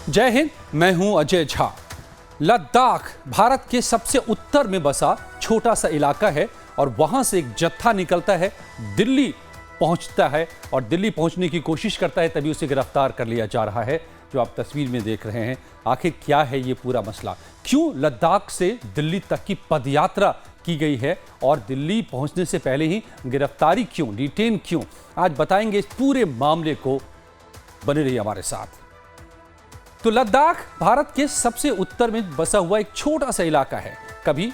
जय हिंद, मैं हूं अजय झा। लद्दाख भारत के सबसे उत्तर में बसा छोटा सा इलाका है और वहां से एक जत्था निकलता है, दिल्ली पहुंचता है और दिल्ली पहुंचने की कोशिश करता है, तभी उसे गिरफ्तार कर लिया जा रहा है, जो आप तस्वीर में देख रहे हैं। आखिर क्या है ये पूरा मसला? क्यों लद्दाख से दिल्ली तक की पदयात्रा की गई है और दिल्ली पहुंचने से पहले ही गिरफ्तारी क्यों, डिटेन क्यों? आज बताएंगे इस पूरे मामले को। बने रहिए हमारे साथ। तो लद्दाख भारत के सबसे उत्तर में बसा हुआ एक छोटा सा इलाका है। कभी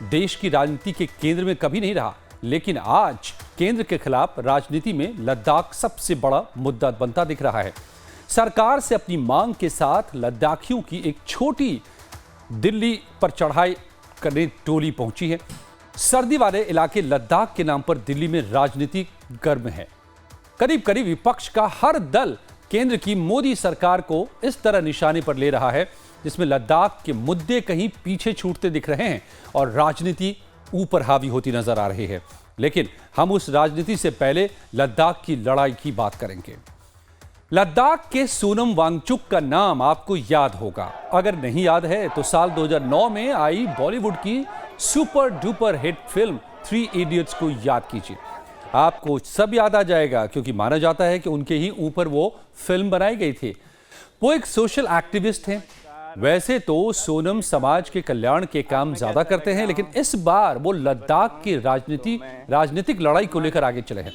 देश की राजनीति के केंद्र में कभी नहीं रहा, लेकिन आज केंद्र के खिलाफ राजनीति में लद्दाख सबसे बड़ा मुद्दा बनता दिख रहा है। सरकार से अपनी मांग के साथ लद्दाखियों की एक छोटी दिल्ली पर चढ़ाई करने टोली पहुंची है। सर्दी वाले इलाके लद्दाख के नाम पर दिल्ली में राजनीति गर्म है। करीब करीब विपक्ष का हर दल केंद्र की मोदी सरकार को इस तरह निशाने पर ले रहा है, जिसमें लद्दाख के मुद्दे कहीं पीछे छूटते दिख रहे हैं और राजनीति ऊपर हावी होती नजर आ रही है। लेकिन हम उस राजनीति से पहले लद्दाख की लड़ाई की बात करेंगे। लद्दाख के सोनम वांगचुक का नाम आपको याद होगा। अगर नहीं याद है तो साल 2009 में आई बॉलीवुड की super duper hit film 3 idiots को याद कीजिए। आपको सब याद आ जाएगा, क्योंकि माना जाता है कि उनके ही ऊपर वो फिल्म बनाई गई थी। वो एक सोशल एक्टिविस्ट हैं। वैसे तो सोनम समाज के कल्याण के काम ज्यादा करते हैं, लेकिन इस बार वो लद्दाख की राजनीतिक लड़ाई को लेकर आगे चले हैं।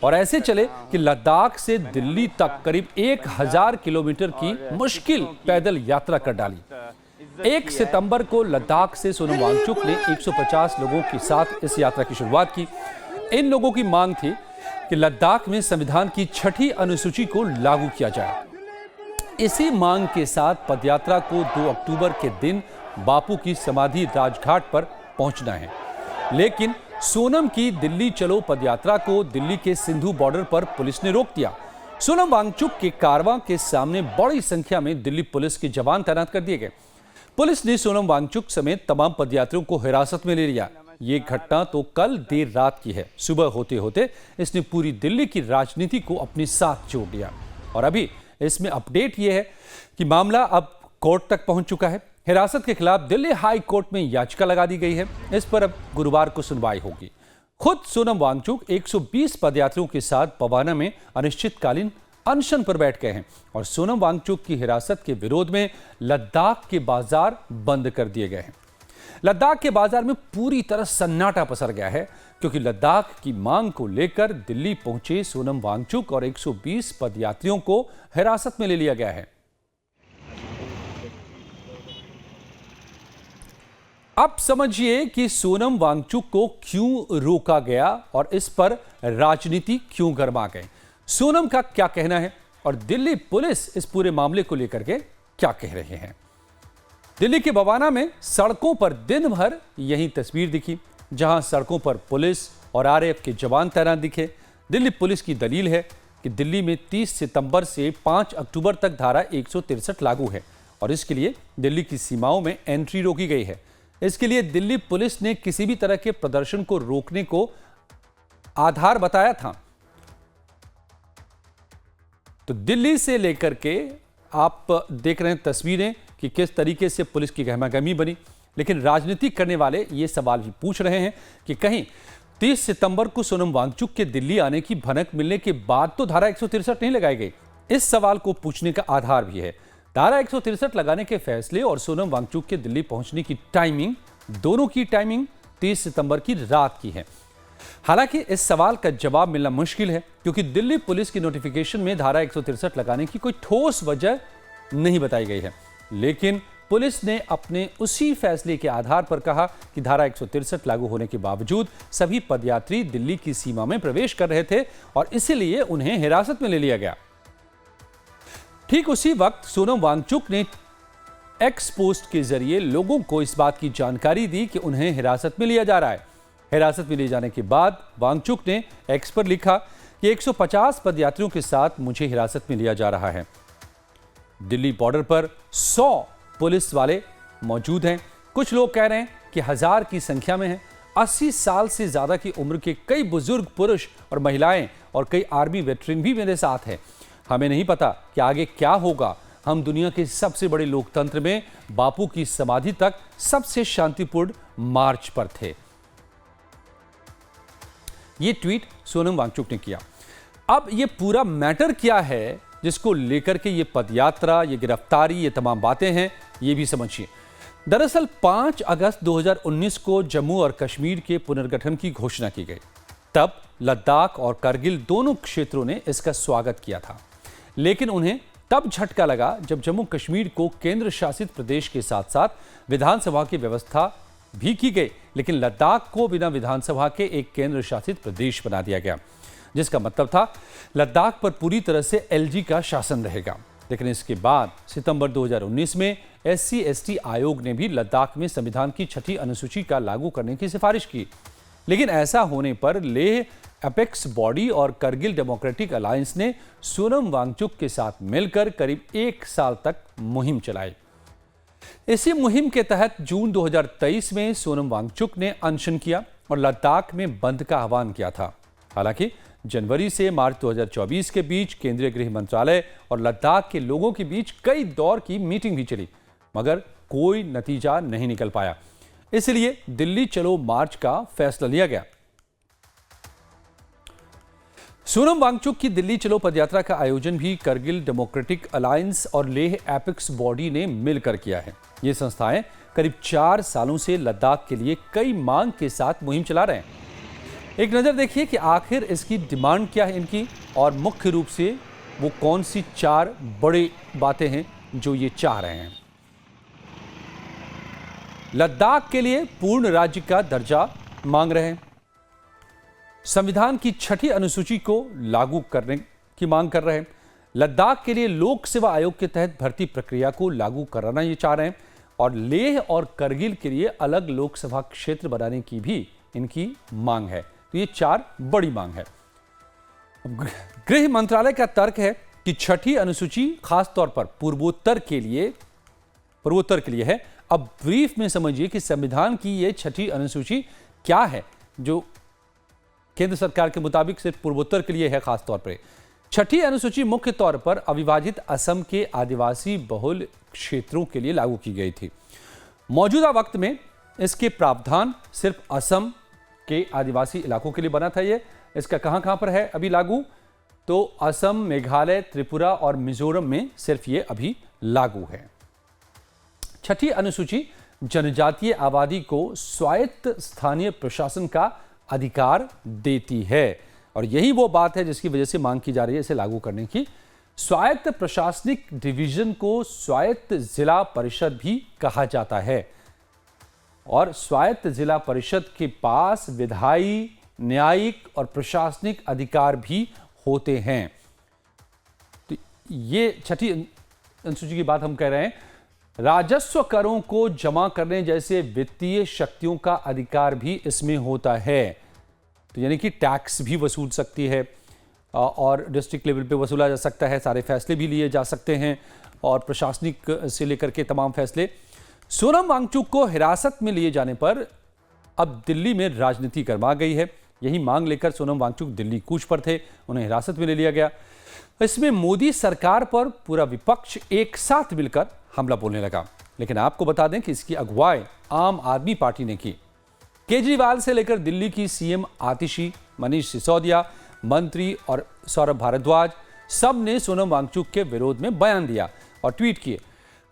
और ऐसे चले कि लद्दाख से दिल्ली तक करीब 1000 किलोमीटर की मुश्किल पैदल यात्रा कर डाली। 1 सितंबर को लद्दाख से सोनम वांगचुक ने 150 लोगों के साथ इस यात्रा की शुरुआत की। इन लोगों की मांग थी कि लद्दाख में संविधान की 6ठी अनुसूची को लागू किया जाए। इसी मांग के साथ पदयात्रा को 2 अक्टूबर के दिन बापू की समाधि राजघाट पर पहुंचना है। लेकिन सोनम की दिल्ली चलो पदयात्रा को दिल्ली के सिंधु बॉर्डर पर पुलिस ने रोक दिया। सोनम वांगचुक के कारवां के सामने बड़ी संख्या में दिल्ली पुलिस के जवान तैनात कर दिए गए। पुलिस ने सोनम वांगचुक समेत तमाम पदयात्रियों को हिरासत में ले लिया। ये घटना तो कल देर रात की है। सुबह होते होते इसने पूरी दिल्ली की राजनीति को अपने साथ जोड़ लिया। और अभी इसमें अपडेट ये है कि मामला अब कोर्ट तक पहुंच चुका है। हिरासत के खिलाफ दिल्ली हाई कोर्ट में याचिका लगा दी गई है। इस पर अब गुरुवार को सुनवाई होगी। खुद सोनम वांगचुक 120 पदयात्रियों के साथ पवाना में अनिश्चितकालीन अनशन पर बैठ गए हैं और सोनम वांगचुक की हिरासत के विरोध में लद्दाख के बाजार बंद कर दिए गए हैं। लद्दाख के बाजार में पूरी तरह सन्नाटा पसर गया है, क्योंकि लद्दाख की मांग को लेकर दिल्ली पहुंचे सोनम वांगचुक और 120 पदयात्रियों को हिरासत में ले लिया गया है। अब समझिए कि सोनम वांगचुक को क्यों रोका गया और इस पर राजनीति क्यों गर्मा गई। सोनम का क्या कहना है और दिल्ली पुलिस इस पूरे मामले को लेकर के क्या कह रहे हैं। दिल्ली के बवाना में सड़कों पर दिन भर यही तस्वीर दिखी, जहां सड़कों पर पुलिस और आरएएफ के जवान तैनात दिखे। दिल्ली पुलिस की दलील है कि दिल्ली में 30 सितंबर से 5 अक्टूबर तक धारा 163 लागू है और इसके लिए दिल्ली की सीमाओं में एंट्री रोकी गई है। इसके लिए दिल्ली पुलिस ने किसी भी तरह के प्रदर्शन को रोकने को आधार बताया था। तो दिल्ली से लेकर के आप देख रहे हैं तस्वीरें कि किस तरीके से पुलिस की गहमागहमी बनी। लेकिन राजनीति करने वाले ये सवाल भी पूछ रहे हैं कि कहीं 30 सितंबर को सोनम वांगचुक के दिल्ली आने की भनक मिलने के बाद तो धारा 163 नहीं लगाई गई। इस सवाल को पूछने का आधार भी है। धारा 163 लगाने के फैसले और सोनम वांगचुक के दिल्ली पहुंचने की टाइमिंग, दोनों की टाइमिंग 30 सितंबर की रात की है। हालांकि इस सवाल का जवाब मिलना मुश्किल है, क्योंकि दिल्ली पुलिस की नोटिफिकेशन में धारा 163 लगाने की कोई ठोस वजह नहीं बताई गई है। लेकिन पुलिस ने अपने उसी फैसले के आधार पर कहा कि धारा 163 लागू होने के बावजूद सभी पदयात्री दिल्ली की सीमा में प्रवेश कर रहे थे और इसीलिए उन्हें हिरासत में ले लिया गया। ठीक उसी वक्त सोनम वांगचुक ने एक्स पोस्ट के जरिए लोगों को इस बात की जानकारी दी कि उन्हें हिरासत में लिया जा रहा है। हिरासत में ले जाने के बाद वांगचुक ने एक्स पर लिखा कि 150 पदयात्रियों के साथ मुझे हिरासत में लिया जा रहा है। दिल्ली बॉर्डर पर 100 पुलिस वाले मौजूद हैं। कुछ लोग कह रहे हैं कि 1000 की संख्या में हैं। 80 साल से ज्यादा की उम्र के कई बुजुर्ग पुरुष और महिलाएं और कई आर्मी वेटरन भी मेरे साथ हैं। हमें नहीं पता कि आगे क्या होगा। हम दुनिया के सबसे बड़े लोकतंत्र में बापू की समाधि तक सबसे शांतिपूर्ण मार्च पर थे। यह ट्वीट सोनम वांगचुक ने किया। अब यह पूरा मैटर क्या है जिसको लेकर के ये पदयात्रा, ये गिरफ्तारी, ये तमाम बातें हैं, ये भी समझिए। दरअसल 5 अगस्त 2019 को जम्मू और कश्मीर के पुनर्गठन की घोषणा की गई। तब लद्दाख और करगिल दोनों क्षेत्रों ने इसका स्वागत किया था, लेकिन उन्हें तब झटका लगा जब जम्मू कश्मीर को केंद्र शासित प्रदेश के साथ साथ विधानसभा की व्यवस्था भी की गई, लेकिन लद्दाख को बिना विधानसभा के एक केंद्र शासित प्रदेश बना दिया गया, जिसका मतलब था लद्दाख पर पूरी तरह से एलजी का शासन रहेगा। लेकिन इसके बाद सितंबर 2019 में SC/ST आयोग ने भी लद्दाख में संविधान की 6ठी अनुसूची का लागू करने की सिफारिश की। लेकिन ऐसा होने पर लेह एपेक्स बॉडी और करगिल डेमोक्रेटिक अलायंस ने सोनम वांगचुक के साथ मिलकर करीब 1 साल तक मुहिम चलाई। इसी मुहिम के तहत जून 2023 में सोनम वांगचुक ने अनशन किया और लद्दाख में बंद का आह्वान किया था। हालांकि जनवरी से मार्च 2024 के बीच केंद्रीय गृह मंत्रालय और लद्दाख के लोगों के बीच कई दौर की मीटिंग भी चली, मगर कोई नतीजा नहीं निकल पाया। इसलिए दिल्ली चलो मार्च का फैसला लिया गया। सोनम वांगचुक की दिल्ली चलो पदयात्रा का आयोजन भी करगिल डेमोक्रेटिक अलायंस और लेह एपेक्स बॉडी ने मिलकर किया है। ये संस्थाएं करीब 4 सालों से लद्दाख के लिए कई मांग के साथ मुहिम चला रहे हैं। एक नजर देखिए कि आखिर इसकी डिमांड क्या है इनकी, और मुख्य रूप से वो कौन सी 4 बड़ी बातें हैं जो ये चाह रहे हैं। लद्दाख के लिए पूर्ण राज्य का दर्जा मांग रहे हैं, संविधान की 6ठी अनुसूची को लागू करने की मांग कर रहे हैं, लद्दाख के लिए लोक सेवा आयोग के तहत भर्ती प्रक्रिया को लागू कराना ये चाह रहे हैं, और लेह और करगिल के लिए अलग लोकसभा क्षेत्र बनाने की भी इनकी मांग है। तो ये 4 बड़ी मांग है। गृह मंत्रालय का तर्क है कि 6ठी अनुसूची खासतौर पर पूर्वोत्तर के लिए है। अब ब्रीफ में समझिए कि संविधान की ये 6ठी अनुसूची क्या है, जो केंद्र सरकार के मुताबिक सिर्फ पूर्वोत्तर के लिए है। खासतौर पर 6ठी अनुसूची मुख्य तौर पर अविभाजित असम के आदिवासी बहुल क्षेत्रों के लिए लागू की गई थी। मौजूदा वक्त में इसके प्रावधान सिर्फ असम के आदिवासी इलाकों के लिए बना था। ये इसका कहां पर है अभी लागू, तो असम, मेघालय, त्रिपुरा और मिजोरम में सिर्फ ये अभी लागू है। 6ठी अनुसूची जनजातीय आबादी को स्वायत्त स्थानीय प्रशासन का अधिकार देती है, और यही वो बात है जिसकी वजह से मांग की जा रही है इसे लागू करने की। स्वायत्त प्रशासनिक डिवीजन को स्वायत्त जिला परिषद भी कहा जाता है, और स्वायत्त जिला परिषद के पास विधायी, न्यायिक और प्रशासनिक अधिकार भी होते हैं। तो ये 6ठी अनुसूची की बात हम कह रहे हैं। राजस्व करों को जमा करने जैसे वित्तीय शक्तियों का अधिकार भी इसमें होता है। तो यानी कि टैक्स भी वसूल सकती है, और डिस्ट्रिक्ट लेवल पे वसूला जा सकता है, सारे फैसले भी लिए जा सकते हैं, और प्रशासनिक से लेकर के तमाम फैसले। सोनम वांगचुक को हिरासत में लिए जाने पर अब दिल्ली में राजनीति गरमा गई है। यही मांग लेकर सोनम वांगचुक दिल्ली कूच पर थे, उन्हें हिरासत में ले लिया गया। इसमें मोदी सरकार पर पूरा विपक्ष एक साथ मिलकर हमला बोलने लगा। लेकिन आपको बता दें कि इसकी अगुवाई आम आदमी पार्टी ने की। केजरीवाल से लेकर दिल्ली की सीएम आतिशी, मनीष सिसोदिया, मंत्री और सौरभ भारद्वाज, सब ने सोनम वांगचुक के विरोध में बयान दिया और ट्वीट किए।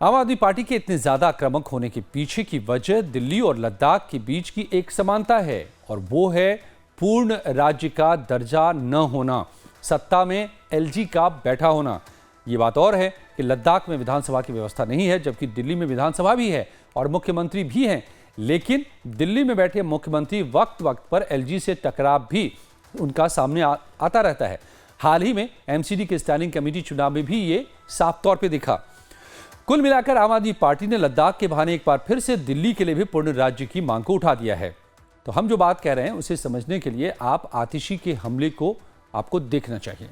आम आदमी पार्टी के इतने ज्यादा आक्रामक होने के पीछे की वजह दिल्ली और लद्दाख के बीच की एक समानता है, और वो है पूर्ण राज्य का दर्जा न होना, सत्ता में एलजी का बैठा होना। ये बात और है कि लद्दाख में विधानसभा की व्यवस्था नहीं है, जबकि दिल्ली में विधानसभा भी है और मुख्यमंत्री भी हैं। लेकिन दिल्ली में बैठे मुख्यमंत्री वक्त वक्त पर एलजी से टकराव भी उनका सामने आता रहता है। हाल ही में एमसीडी के स्टैंडिंग कमेटी चुनाव में भी ये साफ तौर पे दिखा। कुल मिलाकर आम आदमी पार्टी ने लद्दाख के बहाने एक बार फिर से दिल्ली के लिए भी पूर्ण राज्य की मांग को उठा दिया है। तो हम जो बात कह रहे हैं उसे समझने के लिए आप आतिशी के हमले को आपको देखना चाहिए।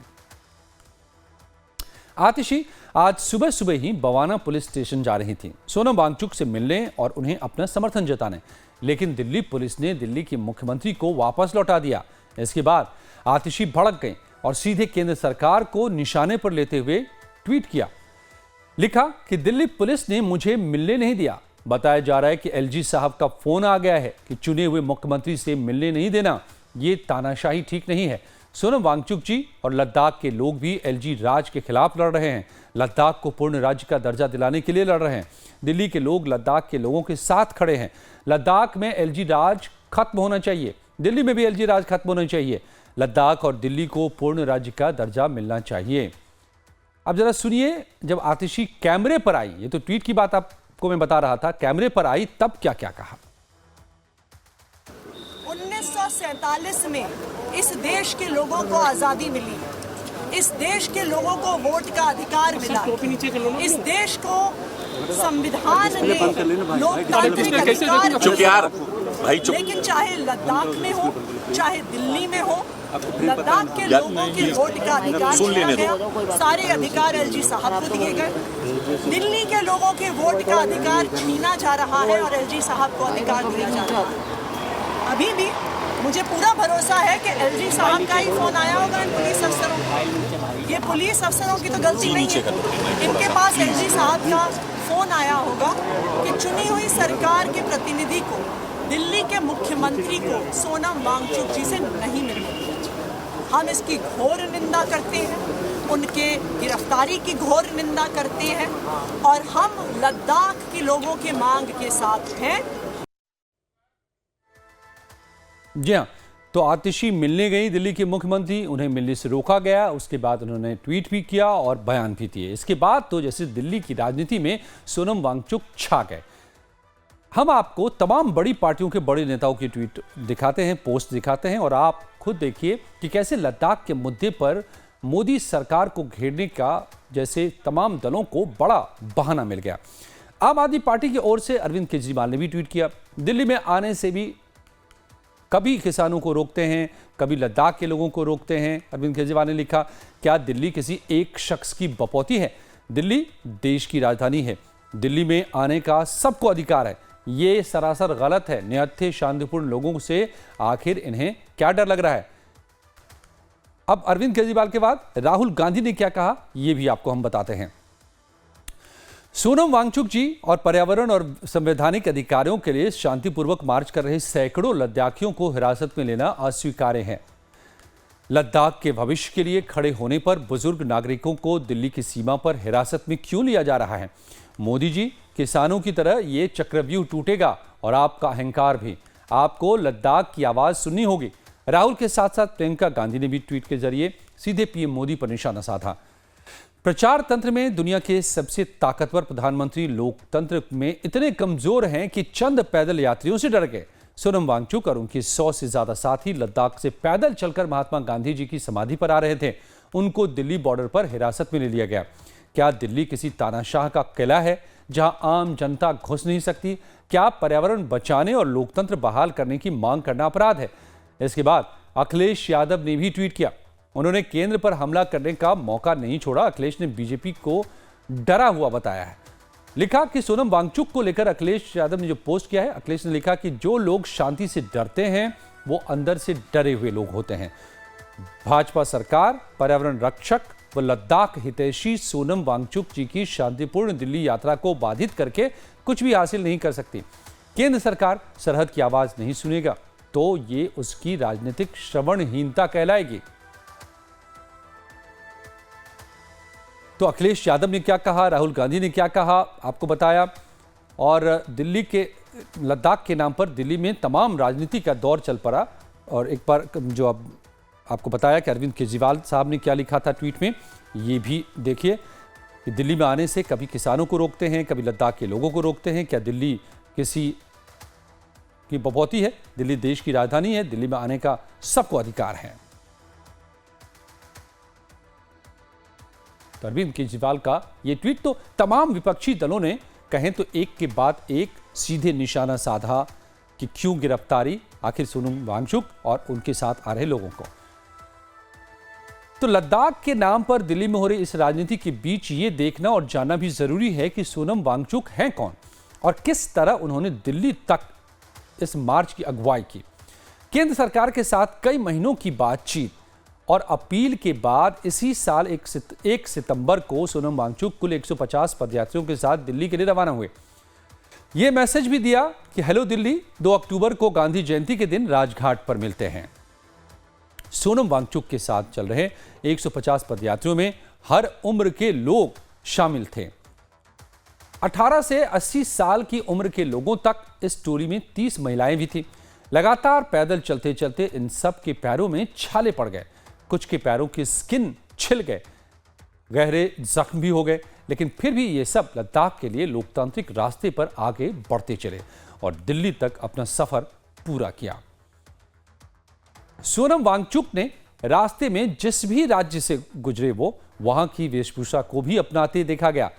आतिशी आज सुबह सुबह ही बवाना पुलिस स्टेशन जा रही थी सोनम वांगचुक से मिलने और उन्हें अपना समर्थन जताने, लेकिन दिल्ली पुलिस ने दिल्ली के मुख्यमंत्री को वापस लौटा दिया। इसके बाद आतिशी भड़क गई और सीधे केंद्र सरकार को निशाने पर लेते हुए ट्वीट किया। लिखा कि दिल्ली पुलिस ने मुझे मिलने नहीं दिया। बताया जा रहा है कि एलजी साहब का फोन आ गया है कि चुने हुए मुख्यमंत्री से मिलने नहीं देना। ये तानाशाही ठीक नहीं है। सोनम वांगचुक जी और लद्दाख के लोग भी एलजी राज के खिलाफ लड़ रहे हैं। लद्दाख को पूर्ण राज्य का दर्जा दिलाने के लिए लड़ रहे हैं। दिल्ली के लोग लद्दाख के लोगों के साथ खड़े हैं। लद्दाख में एलजी राज खत्म होना चाहिए। दिल्ली में भी एलजी राज खत्म होना चाहिए। लद्दाख और दिल्ली को पूर्ण राज्य का दर्जा मिलना चाहिए। अब जरा सुनिए, जब आतिशी कैमरे पर आई, ये तो ट्वीट की बात आपको मैं बता रहा था, कैमरे पर आई तब क्या क्या कहा। 1947 में इस देश के लोगों को आजादी मिली। इस देश के लोगों को वोट का अधिकार मिला। इस देश को संविधान ने लोकतांत्रिक अधिकार दिया। लेकिन चाहे लद्दाख में हो, चाहे दिल्ली में हो, लद्दाख के लोगों के वोट का अधिकार दिया गया। सारे अधिकार एलजी साहब को दिए गए। दिल्ली के लोगों के वोट का अधिकार छीना जा रहा है और एलजी साहब को अधिकार दिया जा रहा है। अभी भी मुझे पूरा भरोसा है कि एलजी साहब का ही फोन आया होगा इन पुलिस अफसरों को। ये पुलिस अफसरों की तो गलती नहीं है। इनके पास एलजी साहब का फोन आया होगा कि चुनी हुई सरकार के प्रतिनिधि को, दिल्ली के मुख्यमंत्री को सोनम वांगचुक जी से नहीं मिलने दिया। हम इसकी घोर निंदा करते हैं, उनके गिरफ्तारी की घोर निंदा करते हैं और हम लद्दाख के लोगों के मांग के साथ हैं। जी हाँ, तो आतिशी मिलने गई दिल्ली के मुख्यमंत्री, उन्हें मिलने से रोका गया। उसके बाद उन्होंने ट्वीट भी किया और बयान भी दिए। इसके बाद तो जैसे दिल्ली की राजनीति में सोनम वांगचुक छा गए। हम आपको तमाम बड़ी पार्टियों के बड़े नेताओं की ट्वीट दिखाते हैं, पोस्ट दिखाते हैं, और आप खुद देखिए कि कैसे लद्दाख के मुद्दे पर मोदी सरकार को घेरने का जैसे तमाम दलों को बड़ा बहाना मिल गया। आम आदमी पार्टी की ओर से अरविंद केजरीवाल ने भी ट्वीट किया। दिल्ली में आने से भी कभी किसानों को रोकते हैं, कभी लद्दाख के लोगों को रोकते हैं। अरविंद केजरीवाल ने लिखा, क्या दिल्ली किसी एक शख्स की बपौती है? दिल्ली देश की राजधानी है। दिल्ली में आने का सबको अधिकार है। ये सरासर गलत है। निहत्थे शांतिपूर्ण लोगों से आखिर इन्हें क्या डर लग रहा है? अब अरविंद केजरीवाल के बाद राहुल गांधी ने क्या कहा, यह भी आपको हम बताते हैं। सोनम वांगचुक जी और पर्यावरण और संवैधानिक अधिकारों के लिए शांतिपूर्वक मार्च कर रहे सैकड़ों लद्दाखियों को हिरासत में लेना अस्वीकार्य है। लद्दाख के भविष्य के लिए खड़े होने पर बुजुर्ग नागरिकों को दिल्ली की सीमा पर हिरासत में क्यों लिया जा रहा है? मोदी जी, किसानों की तरह ये चक्रव्यूह टूटेगा और आपका अहंकार भी। आपको लद्दाख की आवाज सुननी होगी। राहुल के साथ साथ प्रियंका गांधी ने भी ट्वीट के जरिए सीधे पीएम मोदी पर निशाना साधा। प्रचार तंत्र में दुनिया के सबसे ताकतवर प्रधानमंत्री लोकतंत्र में इतने कमजोर हैं कि चंद पैदल यात्रियों से डर गए। सोनम वांगचुक और उनके 100 से ज्यादा साथी लद्दाख से पैदल चलकर महात्मा गांधी जी की समाधि पर आ रहे थे। उनको दिल्ली बॉर्डर पर हिरासत में ले लिया गया। क्या दिल्ली किसी तानाशाह का किला है जहां आम जनता घुस नहीं सकती? क्या पर्यावरण बचाने और लोकतंत्र बहाल करने की मांग करना अपराध है? इसके बाद अखिलेश यादव ने भी ट्वीट किया। उन्होंने केंद्र पर हमला करने का मौका नहीं छोड़ा। अखिलेश ने बीजेपी को डरा हुआ बताया है। लिखा कि सोनम वांगचुक को लेकर अखिलेश यादव ने जो पोस्ट किया है, अखिलेश ने लिखा कि जो लोग शांति से डरते हैं वो अंदर से डरे हुए लोग होते हैं। भाजपा सरकार, पर्यावरण रक्षक व लद्दाख हितैषी सोनम वांगचुक जी की शांतिपूर्ण दिल्ली यात्रा को बाधित करके कुछ भी हासिल नहीं कर सकती। केंद्र सरकार सरहद की आवाज नहीं सुनेगा तो ये उसकी राजनीतिक श्रवणहीनता कहलाएगी। तो अखिलेश यादव ने क्या कहा, राहुल गांधी ने क्या कहा, आपको बताया। और दिल्ली के लद्दाख के नाम पर दिल्ली में तमाम राजनीति का दौर चल पड़ा। और एक बार जो अब आपको बताया कि अरविंद केजरीवाल साहब ने क्या लिखा था ट्वीट में, ये भी देखिए कि दिल्ली में आने से कभी किसानों को रोकते हैं, कभी लद्दाख के लोगों को रोकते हैं। क्या दिल्ली किसी की बपौती है? दिल्ली देश की राजधानी है। दिल्ली में आने का सबको अधिकार है। तो अरविंद केजरीवाल का ये ट्वीट तो तमाम विपक्षी दलों ने कहें तो एक के बाद एक सीधे निशाना साधा कि क्यों गिरफ्तारी, आखिर सोनम वांगचुक और उनके साथ आ रहे लोगों को। तो लद्दाख के नाम पर दिल्ली में हो रही इस राजनीति के बीच ये देखना और जानना भी जरूरी है कि सोनम वांगचुक हैं कौन और किस तरह उन्होंने दिल्ली तक इस मार्च की अगुवाई की। केंद्र सरकार के साथ कई महीनों की बातचीत और अपील के बाद इसी साल 1 सितंबर को सोनम वांगचुक कुल 150 पदयात्रियों के साथ दिल्ली के लिए रवाना हुए। ये मैसेज भी दिया कि हेलो दिल्ली, 2 अक्टूबर को गांधी जयंती के दिन राजघाट पर मिलते हैं। सोनम वांगचुक के साथ चल रहे 150 पदयात्रियों में हर उम्र के लोग शामिल थे। 18 से 80 साल की उम्र के लोगों तक इस टोली में 30 महिलाएं भी थीं। लगातार पैदल चलते चलते इन सब के पैरों में छाले पड़ गए, कुछ के पैरों की स्किन छिल गए, गहरे जख्म भी हो गए, लेकिन फिर भी ये सब लद्दाख के लिए लोकतांत्रिक रास्ते पर आगे बढ़ते चले और दिल्ली तक अपना सफर पूरा किया। सोनम वांगचुक ने रास्ते में जिस भी राज्य से गुजरे वो वहां की वेशभूषा को भी अपनाते देखा गया।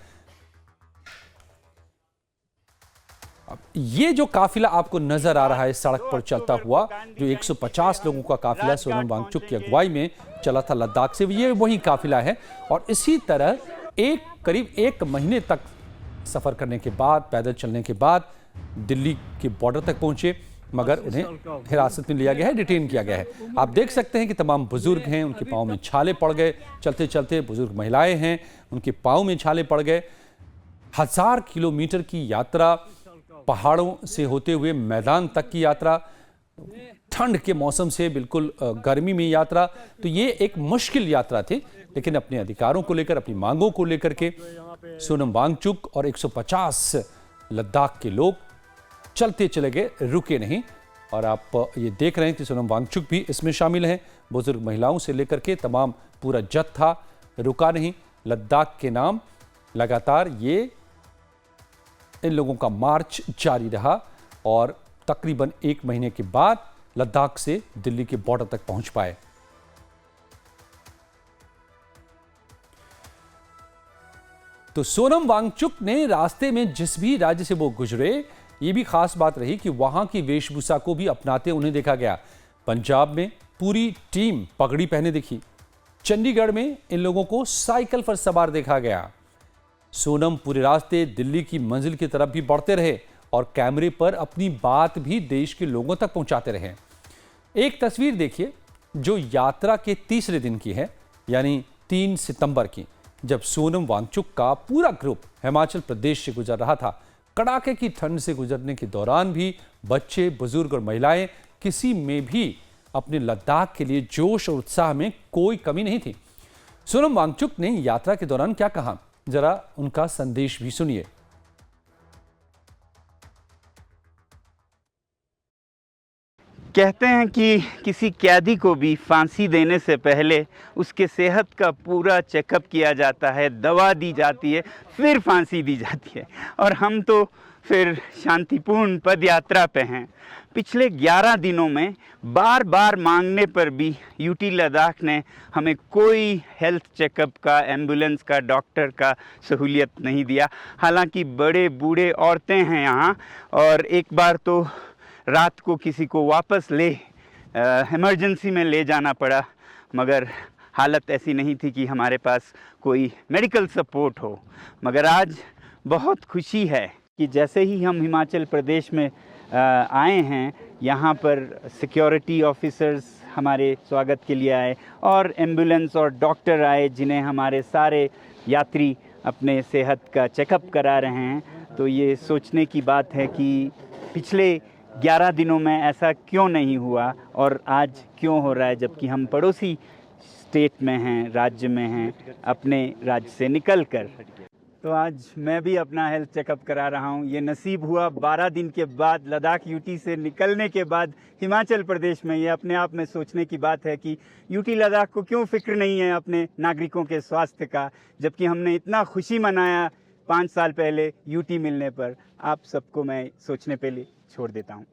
अब ये जो काफिला आपको नजर आ रहा है सड़क पर चलता हुआ, जो 150 लोगों का काफिला सोनम वांगचुक की अगुवाई में चला था लद्दाख से, ये वही काफिला है। और इसी तरह करीब 1 महीने तक सफर करने के बाद, पैदल चलने के बाद दिल्ली के बॉर्डर तक पहुंचे, मगर उन्हें हिरासत में लिया गया है, डिटेन किया गया है। आप देख सकते हैं कि तमाम बुजुर्ग हैं, उनके पाँव में छाले पड़ गए, चलते चलते बुजुर्ग महिलाएं हैं, उनके पाँव में छाले पड़ गए। 1000 किलोमीटर की यात्रा, पहाड़ों से होते हुए मैदान तक की यात्रा, ठंड के मौसम से बिल्कुल गर्मी में यात्रा, तो ये एक मुश्किल यात्रा थी। लेकिन अपने अधिकारों को लेकर, अपनी मांगों को लेकर के सोनम वांगचुक और 150 लद्दाख के लोग चलते चले गए, रुके नहीं। और आप ये देख रहे हैं कि सोनम वांगचुक भी इसमें शामिल हैं। बुजुर्ग महिलाओं से लेकर के तमाम पूरा जत्था रुका नहीं। लद्दाख के नाम लगातार ये इन लोगों का मार्च जारी रहा और तकरीबन 1 महीने के बाद लद्दाख से दिल्ली के बॉर्डर तक पहुंच पाए। तो सोनम वांगचुक ने रास्ते में जिस भी राज्य से वो गुजरे, ये भी खास बात रही कि वहां की वेशभूषा को भी अपनाते उन्हें देखा गया। पंजाब में पूरी टीम पगड़ी पहने दिखी। चंडीगढ़ में इन लोगों को साइकिल पर सवार देखा गया। सोनम पूरे रास्ते दिल्ली की मंजिल की तरफ भी बढ़ते रहे और कैमरे पर अपनी बात भी देश के लोगों तक पहुंचाते रहे। एक तस्वीर देखिए जो यात्रा के तीसरे दिन की है, यानी 3 सितंबर की, जब सोनम वांगचुक का पूरा ग्रुप हिमाचल प्रदेश से गुजर रहा था। कड़ाके की ठंड से गुजरने के दौरान भी बच्चे, बुजुर्ग और महिलाएं, किसी में भी अपने लद्दाख के लिए जोश और उत्साह में कोई कमी नहीं थी। सोनम वांगचुक ने यात्रा के दौरान क्या कहा, जरा उनका संदेश भी सुनिए। कहते हैं कि किसी कैदी को भी फांसी देने से पहले उसके सेहत का पूरा चेकअप किया जाता है, दवा दी जाती है, फिर फांसी दी जाती है। और हम तो फिर शांतिपूर्ण पद यात्रा पे हैं। पिछले 11 दिनों में बार बार मांगने पर भी यूटी लद्दाख ने हमें कोई हेल्थ चेकअप का, एम्बुलेंस का, डॉक्टर का सहूलियत नहीं दिया। हालांकि बड़े बूढ़े औरतें हैं यहाँ, और एक बार तो रात को किसी को वापस इमरजेंसी में ले जाना पड़ा, मगर हालत ऐसी नहीं थी कि हमारे पास कोई मेडिकल सपोर्ट हो। मगर आज बहुत खुशी है कि जैसे ही हम हिमाचल प्रदेश में आए हैं, यहाँ पर सिक्योरिटी ऑफिसर्स हमारे स्वागत के लिए आए और एम्बुलेंस और डॉक्टर आए, जिन्हें हमारे सारे यात्री अपने सेहत का चेकअप करा रहे हैं। तो ये सोचने की बात है कि पिछले 11 दिनों में ऐसा क्यों नहीं हुआ और आज क्यों हो रहा है, जबकि हम पड़ोसी स्टेट में हैं, राज्य में हैं, अपने राज्य से निकल कर। तो आज मैं भी अपना हेल्थ चेकअप करा रहा हूँ। ये नसीब हुआ 12 दिन के बाद, लद्दाख यूटी से निकलने के बाद हिमाचल प्रदेश में। ये अपने आप में सोचने की बात है कि यूटी लद्दाख को क्यों फिक्र नहीं है अपने नागरिकों के स्वास्थ्य का, जबकि हमने इतना खुशी मनाया 5 साल पहले यूटी मिलने पर। आप सबको मैं सोचने पे छोड़ देता हूँ।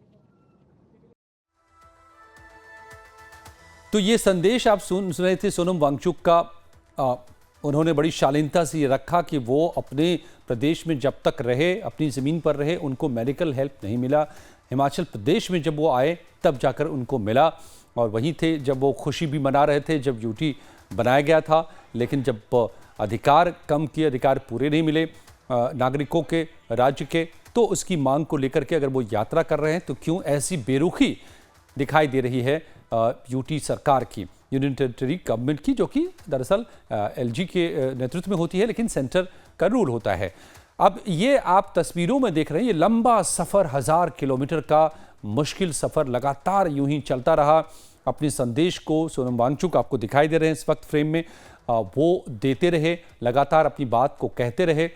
तो ये संदेश आप सुन रहे थे सोनम वांगचुक का। उन्होंने बड़ी शालीनता से ये रखा कि वो अपने प्रदेश में जब तक रहे, अपनी ज़मीन पर रहे, उनको मेडिकल हेल्प नहीं मिला। हिमाचल प्रदेश में जब वो आए तब जाकर उनको मिला, और वहीं थे जब वो खुशी भी मना रहे थे जब यूटी बनाया गया था। लेकिन जब अधिकार कम किए, अधिकार पूरे नहीं मिले नागरिकों के, राज्य के, तो उसकी मांग को लेकर के अगर वो यात्रा कर रहे हैं तो क्यों ऐसी बेरुखी दिखाई दे रही है यूटी सरकार की, यूनियन टेरिटरी गवर्नमेंट की, जो कि दरअसल एलजी के नेतृत्व में होती है, लेकिन सेंटर का रूल होता है। अब ये आप तस्वीरों में देख रहे हैं, ये लंबा सफ़र 1000 किलोमीटर का मुश्किल सफ़र लगातार यूं ही चलता रहा। अपने संदेश को सोनम वांगचुक आपको दिखाई दे रहे हैं इस वक्त फ्रेम में, वो देते रहे, लगातार अपनी बात को कहते रहे,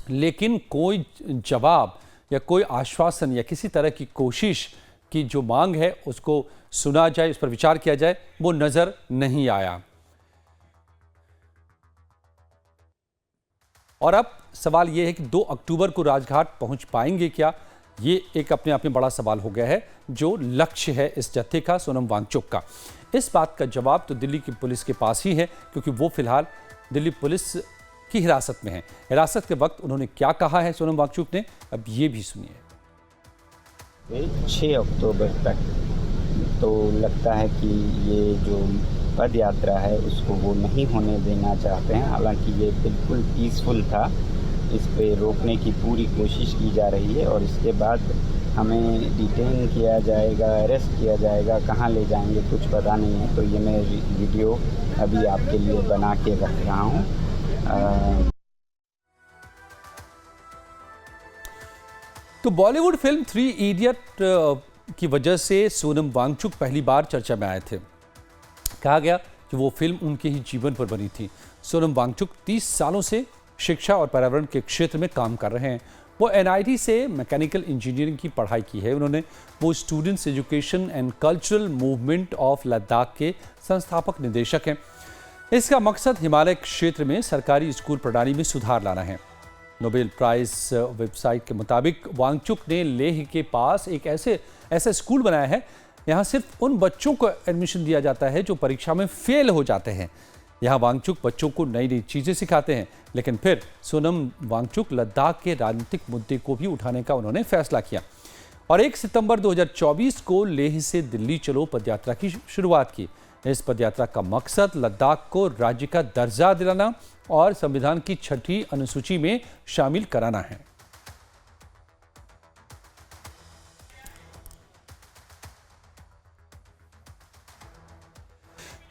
लेकिन कोई जवाब या कोई आश्वासन या किसी तरह की कोशिश की जो मांग है उसको सुना जाए, उस पर विचार किया जाए, वो नज़र नहीं आया। और अब सवाल ये है कि 2 अक्टूबर को राजघाट पहुंच पाएंगे क्या? ये एक अपने आप में बड़ा सवाल हो गया है। जो लक्ष्य है इस जत्थे का, सोनम वांगचुक का, इस बात का जवाब तो दिल्ली की पुलिस के पास ही है, क्योंकि वो फिलहाल दिल्ली पुलिस की हिरासत में है। हिरासत के वक्त उन्होंने क्या कहा है सोनम वांगचुक ने, अब ये भी सुनिए। 6 अक्टूबर तक तो लगता है कि ये जो पद यात्रा है उसको वो नहीं होने देना चाहते हैं। हालांकि ये बिल्कुल पीसफुल था, इस पे रोकने की पूरी कोशिश की जा रही है और इसके बाद हमें डिटेन किया जाएगा, अरेस्ट किया जाएगा, कहाँ ले जाएंगे कुछ पता नहीं है। तो ये मैं वीडियो अभी आपके लिए बना के रख रहा हूँ। तो बॉलीवुड फिल्म 3 इडियट की वजह से सोनम वांगचुक पहली बार चर्चा में आए थे। कहा गया कि वो फिल्म उनके ही जीवन पर बनी थी। सोनम वांगचुक 30 सालों से शिक्षा और पर्यावरण के क्षेत्र में काम कर रहे हैं। वो NIT से मैकेनिकल इंजीनियरिंग की पढ़ाई की है उन्होंने। वो students education and cultural movement of Ladakh के संस्थापक निदेशक हैं। इसका मकसद हिमालय क्षेत्र में सरकारी स्कूल प्रणाली में सुधार लाना है। नोबेल प्राइज वेबसाइट के मुताबिक वांगचुक ने लेह के पास एक ऐसा स्कूल बनाया है, यहाँ सिर्फ उन बच्चों को एडमिशन दिया जाता है जो परीक्षा में फेल हो जाते हैं। यहाँ वांगचुक बच्चों को नई नई चीज़ें सिखाते हैं। लेकिन फिर सोनम वांगचुक लद्दाख के राजनीतिक मुद्दे को भी उठाने का उन्होंने फैसला किया और 1 सितंबर 2024 को लेह से दिल्ली चलो पदयात्रा की शुरुआत की। इस पदयात्रा का मकसद लद्दाख को राज्य का दर्जा दिलाना और संविधान की 6ठी अनुसूची में शामिल कराना है।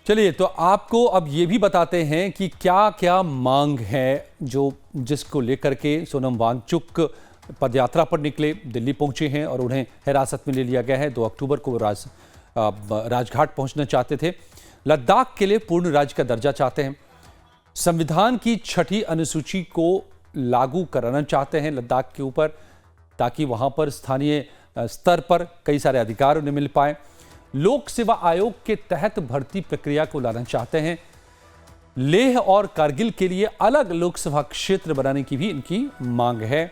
चलिए, तो आपको अब ये भी बताते हैं कि क्या क्या मांग है जिसको लेकर के सोनम वांगचुक पदयात्रा पर निकले, दिल्ली पहुंचे हैं और उन्हें हिरासत में ले लिया गया है। 2 अक्टूबर को राजघाट पहुंचना चाहते थे। लद्दाख के लिए पूर्ण राज्य का दर्जा चाहते हैं। संविधान की 6ठी अनुसूची को लागू कराना चाहते हैं लद्दाख के ऊपर, ताकि वहां पर स्थानीय स्तर पर कई सारे अधिकार उन्हें मिल पाए। लोक सेवा आयोग के तहत भर्ती प्रक्रिया को लाना चाहते हैं। लेह और कारगिल के लिए अलग लोकसभा क्षेत्र बनाने की भी इनकी मांग है।